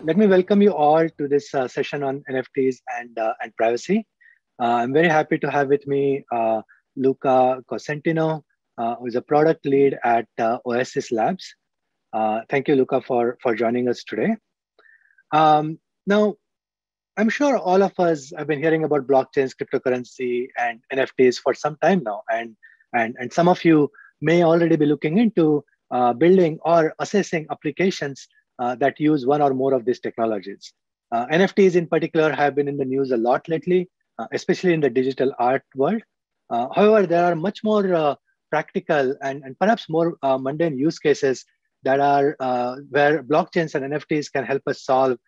Let me welcome you all to this session on NFTs and privacy. I'm very happy to have with me Luca Cosentino, who is a product lead at Oasis Labs. Thank you, Luca, for joining us today. Now, I'm sure all of us have been hearing about blockchains, cryptocurrency, and NFTs for some time now, and some of you may already be looking into building or assessing applications that use one or more of these technologies. NFTs in particular have been in the news a lot lately, especially in the digital art world. However, there are much more practical and perhaps more mundane use cases that are where blockchains and NFTs can help us solve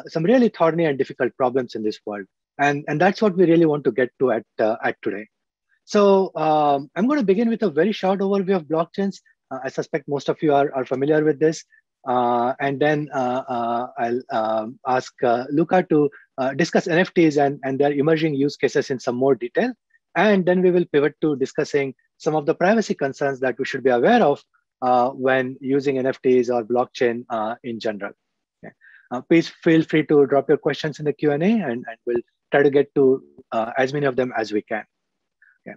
some really thorny and difficult problems in this world. And that's what we really want to get to at today. So I'm going to begin with a very short overview of blockchains. I suspect most of you are familiar with this. And then I'll ask Luca to discuss NFTs and their emerging use cases in some more detail. And then we will pivot to discussing some of the privacy concerns that we should be aware of when using NFTs or blockchain in general. Okay. Please feel free to drop your questions in the Q&A and we'll try to get to as many of them as we can. Okay.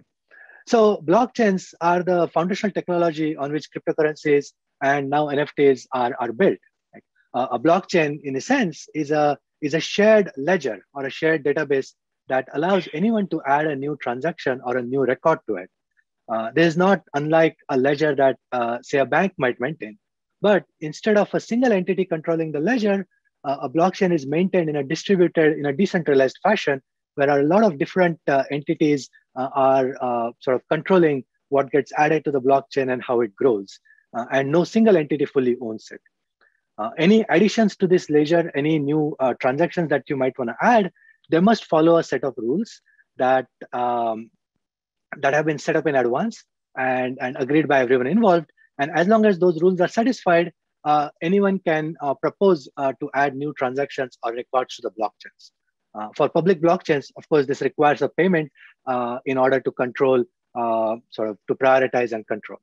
So blockchains are the foundational technology on which cryptocurrencies and now NFTs are built. A blockchain, in a sense, is a shared ledger or a shared database that allows anyone to add a new transaction or a new record to it. This is not unlike a ledger that, say, a bank might maintain. But instead of a single entity controlling the ledger, a blockchain is maintained in a distributed, in a decentralized fashion, where a lot of different entities are sort of controlling what gets added to the blockchain and how it grows. And no single entity fully owns it. Any additions to this ledger, any new transactions that you might want to add, they must follow a set of rules that have been set up in advance and agreed by everyone involved. And as long as those rules are satisfied, anyone can propose to add new transactions or records to the blockchains. For public blockchains, of course, this requires a payment in order to control, to prioritize and control.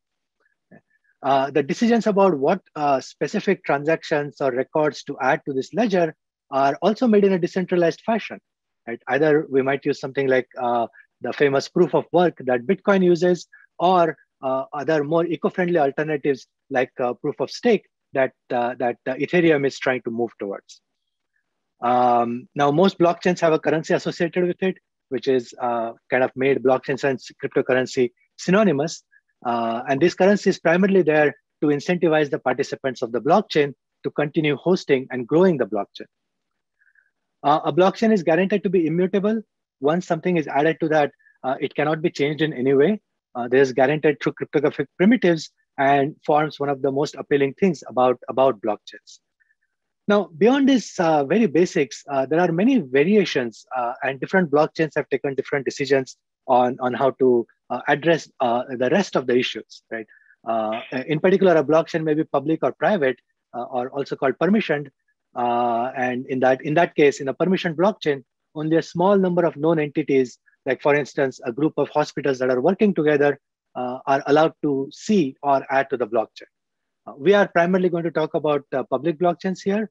The decisions about what specific transactions or records to add to this ledger are also made in a decentralized fashion. Right? Either we might use something like the famous proof of work that Bitcoin uses, or other more eco-friendly alternatives like proof of stake that Ethereum is trying to move towards. Now, most blockchains have a currency associated with it, which is kind of made blockchains and cryptocurrency synonymous. And this currency is primarily there to incentivize the participants of the blockchain to continue hosting and growing the blockchain. A blockchain is guaranteed to be immutable. Once something is added to that, it cannot be changed in any way. This is guaranteed through cryptographic primitives and forms one of the most appealing things about blockchains. Now, beyond these very basics, there are many variations and different blockchains have taken different decisions on how to address the rest of the issues, right? In particular, a blockchain may be public or private, or also called permissioned. And in that case, in a permissioned blockchain, only a small number of known entities, like for instance, a group of hospitals that are working together, are allowed to see or add to the blockchain. We are primarily going to talk about public blockchains here.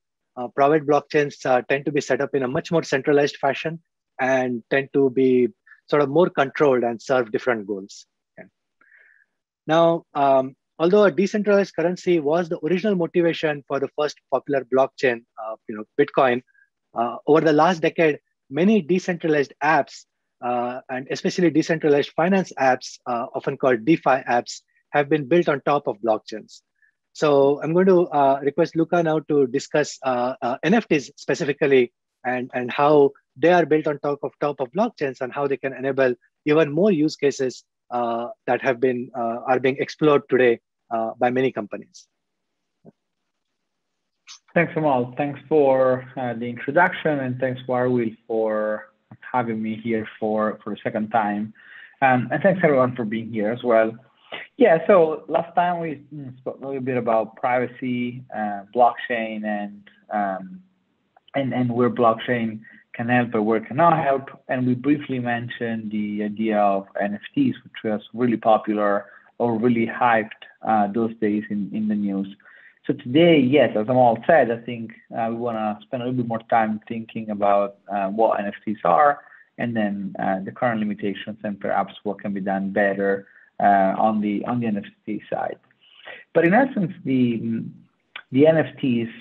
Private blockchains tend to be set up in a much more centralized fashion and tend to be sort of more controlled and serve different goals. Okay. Now, although a decentralized currency was the original motivation for the first popular blockchain, Bitcoin, over the last decade, many decentralized apps, and especially decentralized finance apps, often called DeFi apps, have been built on top of blockchains. So I'm going to request Luca now to discuss NFTs specifically and how they are built on top of blockchains and how they can enable even more use cases that are being explored today by many companies. Thanks, Amal. Thanks for the introduction, and thanks, Warwill, for having me here for the second time. And thanks everyone for being here as well. Yeah, so last time we spoke a little bit about privacy, blockchain, and where blockchain can help or where it cannot help. And we briefly mentioned the idea of NFTs, which was really popular or really hyped those days in the news. So today, yes, as Amal said, I think we want to spend a little bit more time thinking about what NFTs are, and then the current limitations, and perhaps what can be done better on the NFT side. But in essence, the NFTs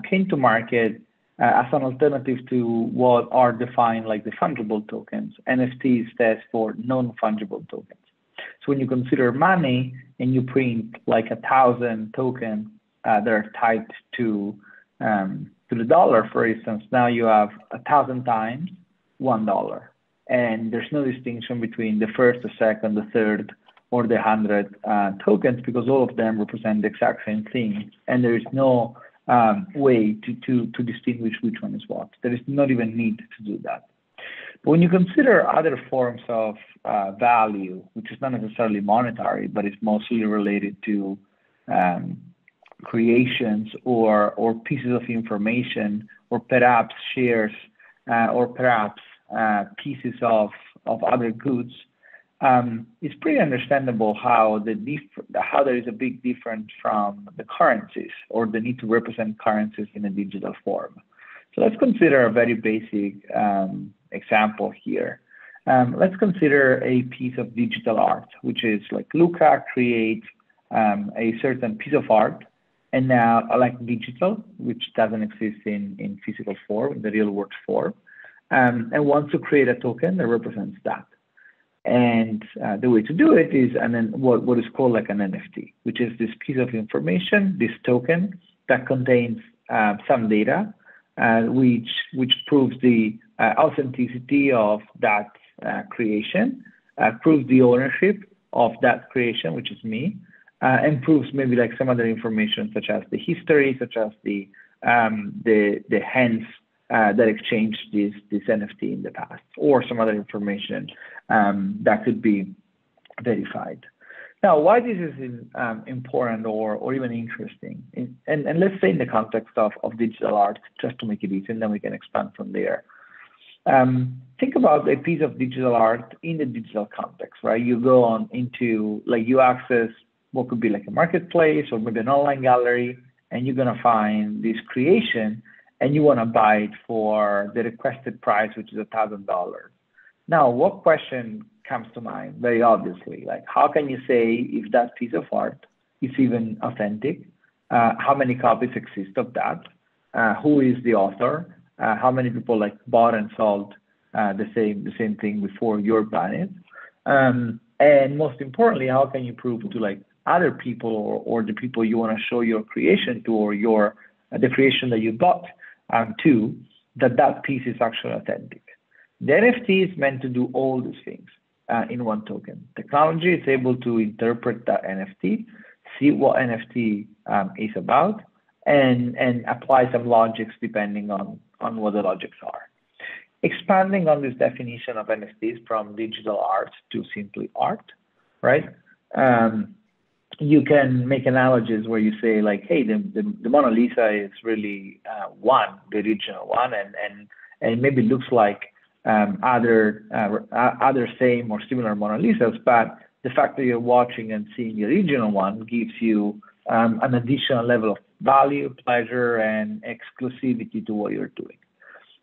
came to market as an alternative to what are defined like the fungible tokens. NFT stands for non-fungible tokens. So when you consider money and you print like 1,000 tokens that are tied to the dollar, for instance, now you have 1,000 times $1, and there's no distinction between the first, the second, the third, or the 100 tokens, because all of them represent the exact same thing, and there is no way to distinguish which one is what. There is not even need to do that. But when you consider other forms of value, which is not necessarily monetary, but it's mostly related to creations or pieces of information, or perhaps shares, or perhaps pieces of other goods, it's pretty understandable how there is a big difference from the currencies, or the need to represent currencies in a digital form. So let's consider a very basic example here. Let's consider a piece of digital art, which is like Luca creates a certain piece of art, and now I like digital, which doesn't exist in physical form, in the real world form, and wants to create a token that represents that. And the way to do it is, and then what is called like an NFT, which is this piece of information, this token that contains some data, which proves the authenticity of that creation, proves the ownership of that creation, which is me, and proves maybe like some other information, such as the history, such as the hands that exchanged this NFT in the past, or some other information that could be verified. Now, why this is important or even interesting, and let's say in the context of digital art, just to make it easy, and then we can expand from there. Think about a piece of digital art in the digital context, right? You go on into, like, you access what could be like a marketplace or maybe an online gallery, and you're gonna find this creation, and you wanna buy it for the requested price, which is $1,000. Now, what question comes to mind? Very obviously, like, how can you say if that piece of art is even authentic? How many copies exist of that? Who is the author? How many people like bought and sold the same thing before you're buying it? And most importantly, how can you prove to like other people or the people you want to show your creation to, or the creation that you bought to, that piece is actually authentic? The NFT is meant to do all these things in one token. Technology is able to interpret that NFT, see what NFT is about, and apply some logics depending on what the logics are. Expanding on this definition of NFTs from digital art to simply art, right? You can make analogies where you say like, hey, the Mona Lisa is really the original one, and maybe looks like other same or similar Mona Lisas, but the fact that you're watching and seeing the original one gives you an additional level of value, pleasure, and exclusivity to what you're doing.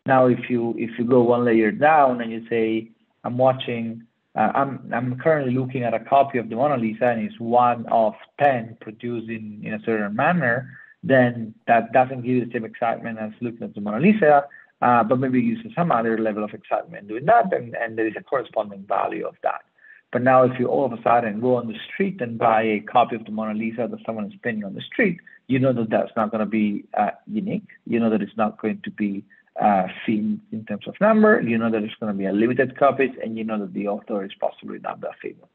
Now, if you go one layer down and you say, I'm currently looking at a copy of the Mona Lisa, and it's one of 10 produced in a certain manner, then that doesn't give you the same excitement as looking at the Mona Lisa, but maybe it gives you some other level of excitement doing that, and there is a corresponding value of that. But now if you all of a sudden go on the street and buy a copy of the Mona Lisa that someone is painting on the street, you know that that's not going to be unique. You know that it's not going to be seen in terms of number. You know that it's going to be a limited copies, and you know that the author is possibly not that famous.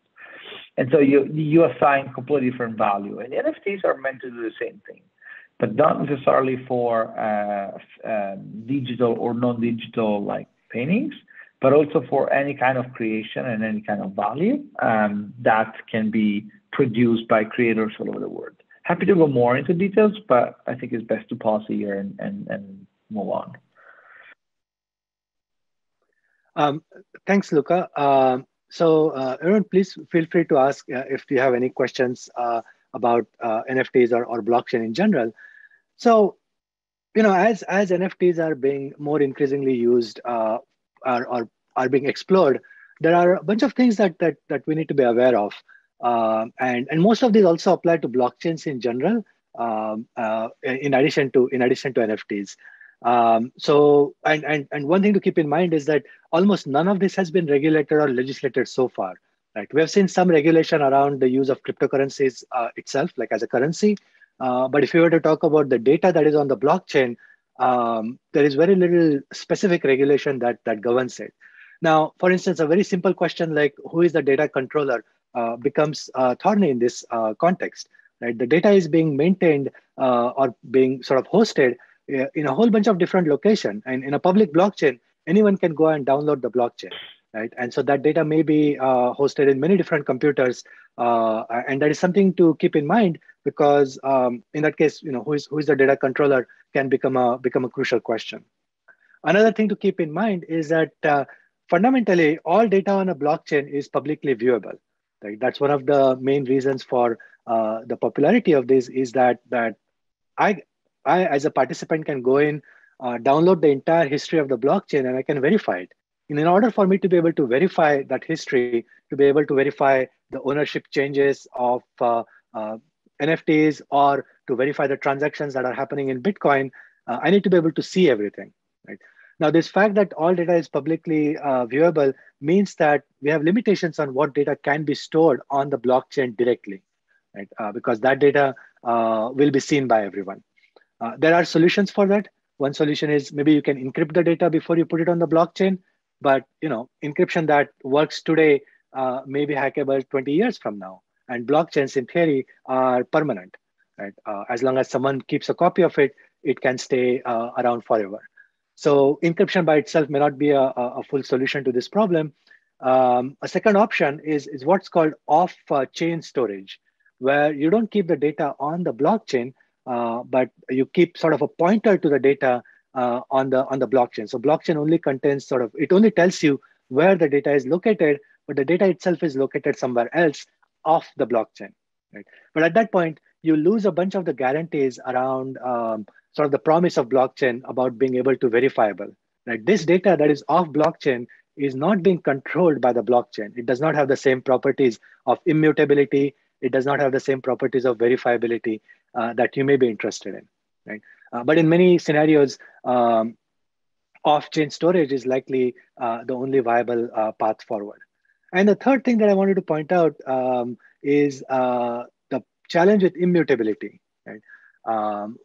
And so you assign completely different value. And NFTs are meant to do the same thing, but not necessarily for digital or non-digital like paintings, but also for any kind of creation and any kind of value that can be produced by creators all over the world. Happy to go more into details, but I think it's best to pause here and move on. Thanks, Luca. So everyone, please feel free to ask if you have any questions. about NFTs or blockchain in general. So, as NFTs are being more increasingly used or are being explored, there are a bunch of things that we need to be aware of, and most of these also apply to blockchains in general. In addition to NFTs. And one thing to keep in mind is that almost none of this has been regulated or legislated so far. Right, we have seen some regulation around the use of cryptocurrencies itself, like as a currency, but if you were to talk about the data that is on the blockchain, there is very little specific regulation that governs it. Now, for instance, a very simple question like who is the data controller becomes thorny in this context. Right, the data is being maintained or being sort of hosted in a whole bunch of different locations, and in a public blockchain, anyone can go and download the blockchain. Right, and so that data may be hosted in many different computers, and that is something to keep in mind because in that case, who is the data controller can become a crucial question. Another thing to keep in mind is that fundamentally all data on a blockchain is publicly viewable. Right? That's one of the main reasons for the popularity of this is that I I as a participant can go in, download the entire history of the blockchain, and I can verify it. And in order for me to be able to verify that history, to be able to verify the ownership changes of uh, NFTs or to verify the transactions that are happening in Bitcoin, I need to be able to see everything. Right now, this fact that all data is publicly viewable means that we have limitations on what data can be stored on the blockchain directly, right? Because that data will be seen by everyone. There are solutions for that. One solution is maybe you can encrypt the data before you put it on the blockchain, but encryption that works today may be hackable 20 years from now. And blockchains, in theory, are permanent. Right? As long as someone keeps a copy of it, it can stay around forever. So encryption by itself may not be a full solution to this problem. A second option is what's called off-chain storage, where you don't keep the data on the blockchain, but you keep sort of a pointer to the data on the blockchain. So blockchain only contains it only tells you where the data is located, but the data itself is located somewhere else off the blockchain. Right? But at that point, you lose a bunch of the guarantees around sort of the promise of blockchain about being able to verifiable. Right? This data that is off blockchain is not being controlled by the blockchain. It does not have the same properties of immutability. It does not have the same properties of verifiability that you may be interested in. Right? But in many scenarios, off-chain storage is likely the only viable path forward. And the third thing that I wanted to point out is the challenge with immutability. Right?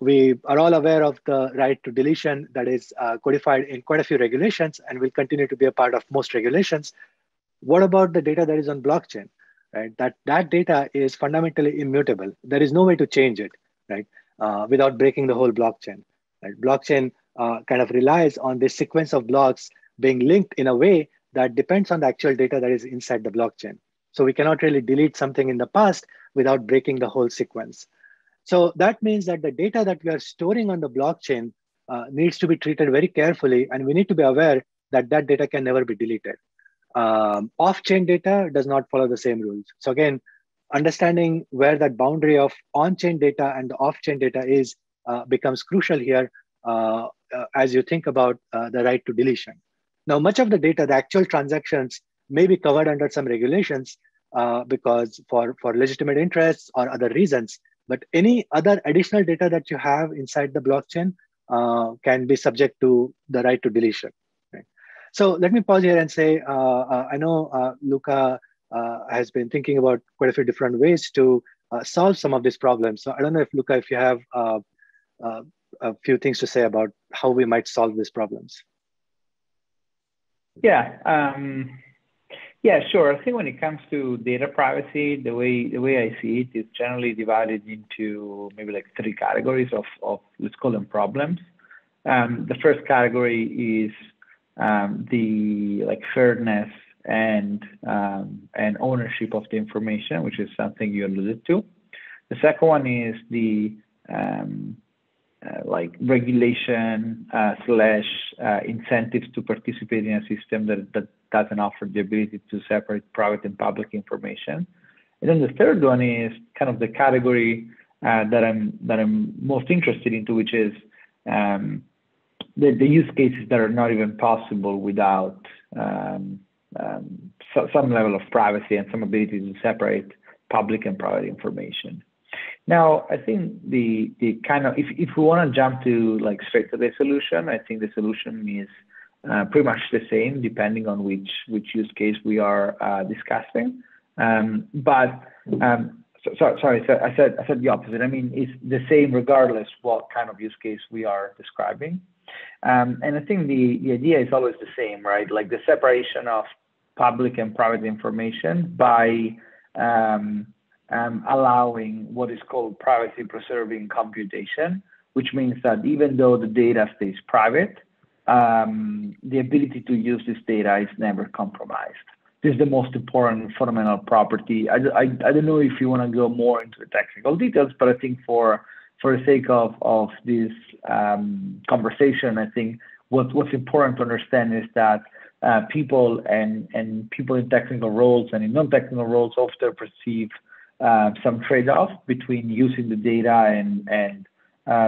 We are all aware of the right to deletion that is codified in quite a few regulations and will continue to be a part of most regulations. What about the data that is on blockchain? Right? That data is fundamentally immutable. There is no way to change it, right? Without breaking the whole blockchain. Right? Blockchain kind of relies on this sequence of blocks being linked in a way that depends on the actual data that is inside the blockchain. So we cannot really delete something in the past without breaking the whole sequence. So that means that the data that we are storing on the blockchain needs to be treated very carefully, and we need to be aware that that data can never be deleted. Off-chain data does not follow the same rules. So again, understanding where that boundary of on-chain data and the off-chain data is becomes crucial here as you think about the right to deletion. Now, much of the data, the actual transactions, may be covered under some regulations because for legitimate interests or other reasons. But any other additional data that you have inside the blockchain can be subject to the right to deletion. Right? So let me pause here and say, I know Luca has been thinking about quite a few different ways to solve some of these problems. So I don't know if Luca, if you have a few things to say about how we might solve these problems. Yeah, yeah, sure. I think when it comes to data privacy, the way I see it is generally divided into maybe like three categories of let's call them problems. The first category is the like fairness and ownership of the information, which is something you alluded to. The second one is the like regulation slash incentives to participate in a system that doesn't offer the ability to separate private and public information. And then the third one is kind of the category that I'm most interested into, which is the use cases that are not even possible without some level of privacy and some ability to separate public and private information. Now, I think the kind of, if we want to jump to like straight to the solution, I think the solution is pretty much the same depending on which use case we are discussing. Sorry, so I said the opposite. I mean, it's the same regardless what kind of use case we are describing. And I think the idea is always the same, right? Like the separation of public and private information by allowing what is called privacy preserving computation, which means that even though the data stays private, the ability to use this data is never compromised. This is the most important fundamental property. I don't know if you want to go more into the technical details, but I think for the sake of this conversation, I think what's important to understand is that people and people in technical roles and in non-technical roles often perceive some trade-off between using the data and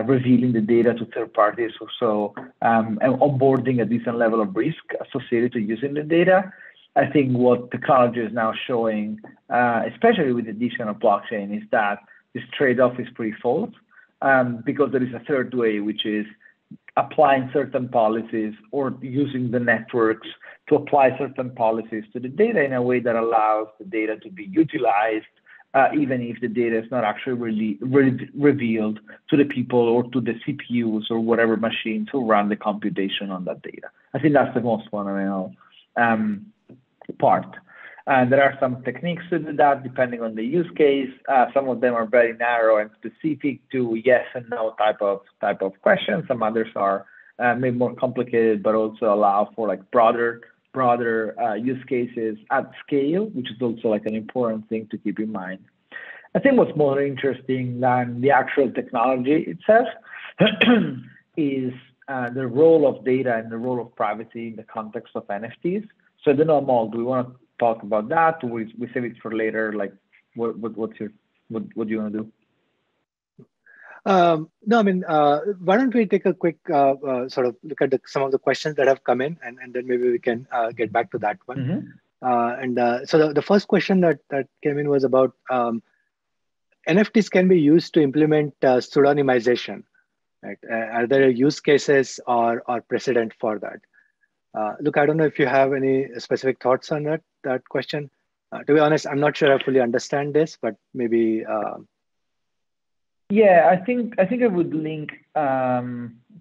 revealing the data to third parties, and onboarding a decent level of risk associated to using the data. I think what technology is now showing, especially with the addition of blockchain, is that this trade-off is pretty false, because there is a third way, which is applying certain policies or using the networks to apply certain policies to the data in a way that allows the data to be utilized, even if the data is not actually really revealed to the people or to the CPUs or whatever machines who run the computation on that data. I think that's the most fundamental part. There are some techniques to do that depending on the use case. Some of them are very narrow and specific to yes and no type of questions. Some others are maybe more complicated, but also allow for like broader use cases at scale, which is also like an important thing to keep in mind. I think what's more interesting than the actual technology itself is the role of data and the role of privacy in the context of NFTs. So I don't know, Amal, do we want to talk about that, or we save it for later? Like, what do you want to do? No, I mean, why don't we take a quick sort of look at some of the questions that have come in, and then maybe we can get back to that one. Mm-hmm. So the first question that came in was about NFTs can be used to implement pseudonymization. Right? Are there use cases or precedent for that? Look, I don't know if you have any specific thoughts on that question. To be honest, I'm not sure I fully understand this, but maybe. Yeah, I think I would link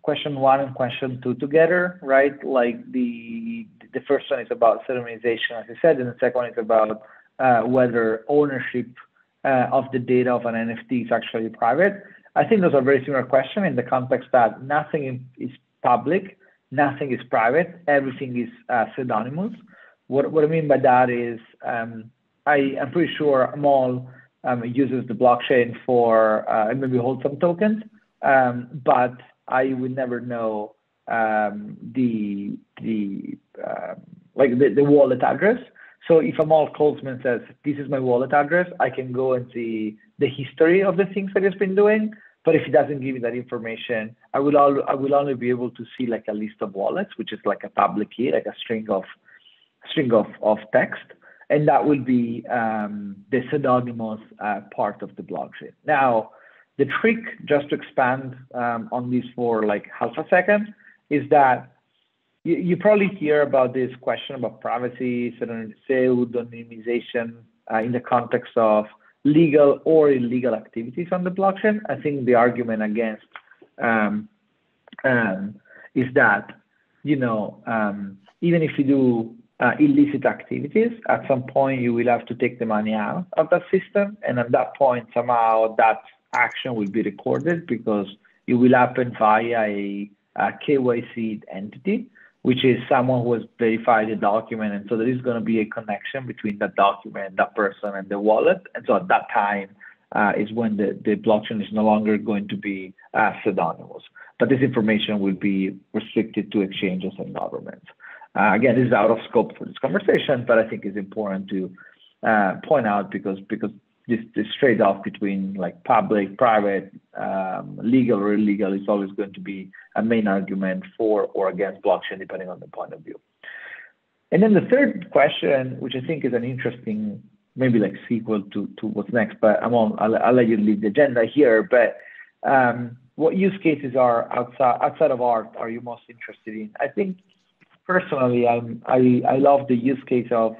question 1 and question 2 together, right? Like the first one is about pseudonymization, as I said, and the second one is about whether ownership of the data of an NFT is actually private. I think those are very similar questions in the context that nothing is public, nothing is private, everything is pseudonymous. What I mean by that is I'm pretty sure Amal uses the blockchain for maybe hold some tokens, but I would never know the wallet address. So if Amal calls me and says, "This is my wallet address," I can go and see the history of the things that he's been doing. But if he doesn't give me that information, I will only be able to see like a list of wallets, which is like a public key, like a string of text. And that will be the pseudonymous part of the blockchain. Now, the trick, just to expand on this for like half a second, is that you probably hear about this question about privacy, pseudonymization in the context of legal or illegal activities on the blockchain. I think the argument against is that, even if you do illicit activities, at some point you will have to take the money out of that system, and at that point somehow that action will be recorded because it will happen via a KYC entity, which is someone who has verified the document, and so there is going to be a connection between that document, that person, and the wallet. And so at that time is when the blockchain is no longer going to be pseudonymous, but this information will be restricted to exchanges and governments. Again, this is out of scope for this conversation, but I think it's important to point out because this trade-off between like public, private, legal or illegal is always going to be a main argument for or against blockchain, depending on the point of view. And then the third question, which I think is an interesting, maybe like sequel to what's next, but I'll let you lead the agenda here. But what use cases are outside of art are you most interested in? I think personally, I love the use case of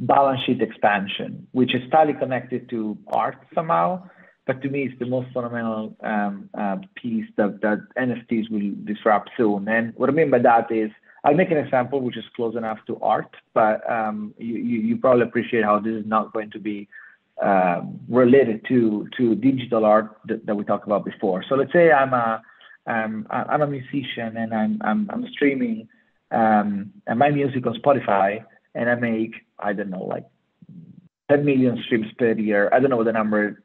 balance sheet expansion, which is tightly connected to art somehow, but to me it's the most fundamental piece that NFTs will disrupt soon. And what I mean by that is, I'll make an example which is close enough to art, but you probably appreciate how this is not going to be related to digital art that we talked about before. So let's say I'm a musician and I'm streaming my music on Spotify, and I make, I don't know, like 10 million streams per year. I don't know what the number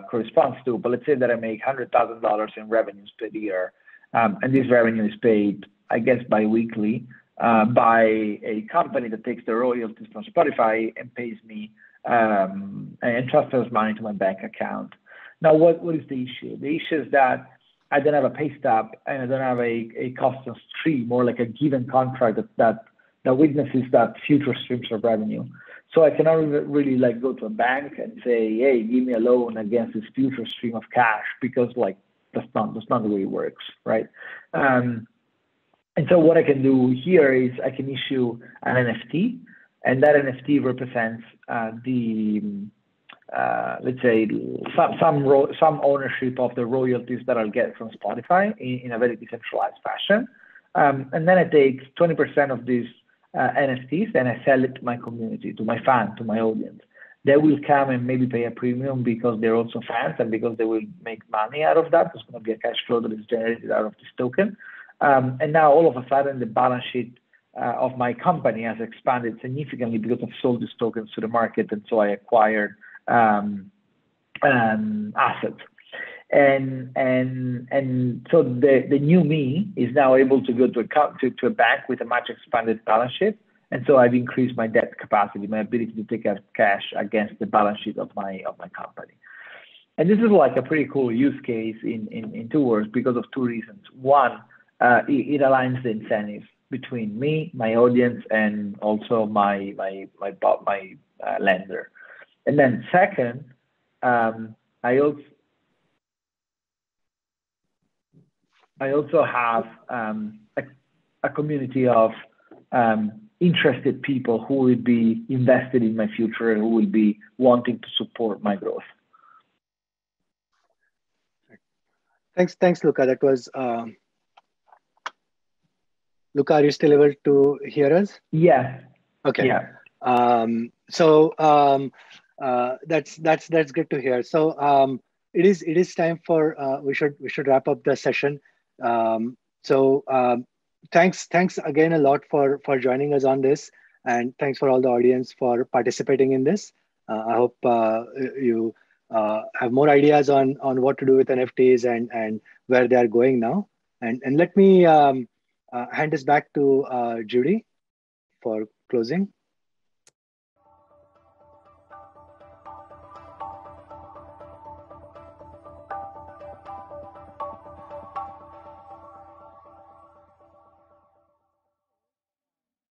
corresponds to, but let's say that I make $100,000 in revenues per year. And this revenue is paid, I guess, bi-weekly by a company that takes the royalties from Spotify and pays me and transfers money to my bank account. Now, what is the issue? The issue is that I don't have a pay stub and I don't have a custom stream or like a given contract that witnesses that future streams of revenue. So I cannot really like go to a bank and say, hey, give me a loan against this future stream of cash, because like that's not the way it works, right? And so what I can do here is I can issue an NFT, and that NFT represents let's say some ownership of the royalties that I'll get from Spotify in a very decentralized fashion. And then I take 20% of these NFTs and I sell it to my community, to my fans, to my audience. They will come and maybe pay a premium because they're also fans and because they will make money out of that. There's going to be a cash flow that is generated out of this token. And now all of a sudden the balance sheet of my company has expanded significantly because I've sold these tokens to the market, and so I acquired assets. And so the new me is now able to go to a bank with a much expanded balance sheet, and so I've increased my debt capacity, my ability to take out cash against the balance sheet of my company. And this is like a pretty cool use case in two words because of two reasons. One, it aligns the incentives between me, my audience, and also my lender. And then second, I also have a community of interested people who will be invested in my future and who will be wanting to support my growth. Thanks, Luca. That was Luca. Are you still able to hear us? Yeah. Okay. Yeah. That's good to hear. So it is time for we should wrap up the session. Thanks again a lot for joining us on this, and thanks for all the audience for participating in this. I hope you have more ideas on what to do with NFTs and where they are going now. And let me hand this back to Judy for closing.